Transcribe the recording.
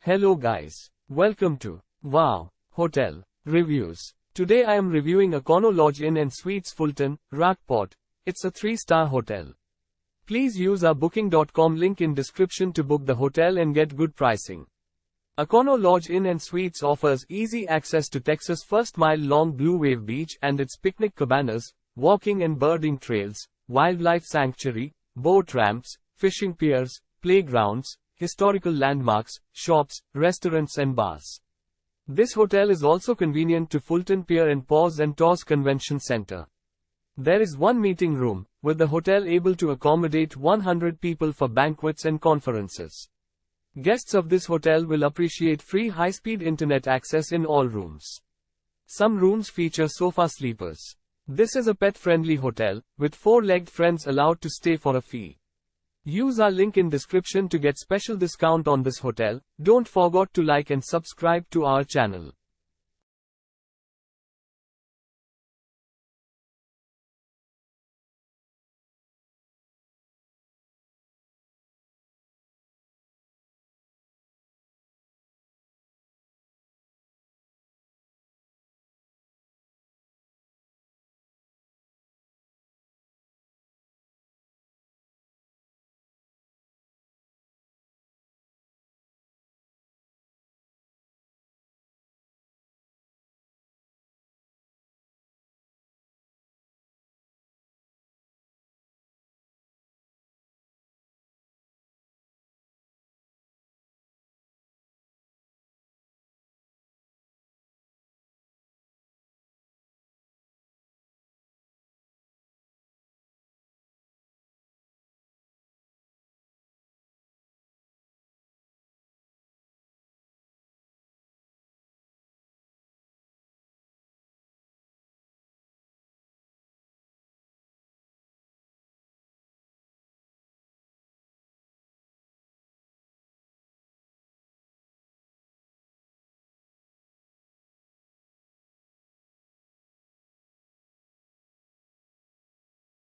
Hello guys. Welcome to Wow Hotel Reviews. Today I am reviewing Econo Lodge Inn Suites Fulton, Rockport. It's a 3-star hotel. Please use our booking.com link in description to book the hotel and get good pricing. Econo Lodge Inn Suites offers easy access to Texas' first mile-long Blue Wave Beach and its picnic cabanas, walking and birding trails, wildlife sanctuary, boat ramps, fishing piers, playgrounds, historical landmarks, shops, restaurants and bars. This hotel is also convenient to Fulton Pier and Paws and Taws Convention Center. There is one meeting room, with the hotel able to accommodate 100 people for banquets and conferences. Guests of this hotel will appreciate free high-speed internet access in all rooms. Some rooms feature sofa sleepers. This is a pet-friendly hotel, with 4-legged friends allowed to stay for a fee. Use our link in description to get special discount on this hotel. Don't forget to like and subscribe to our channel.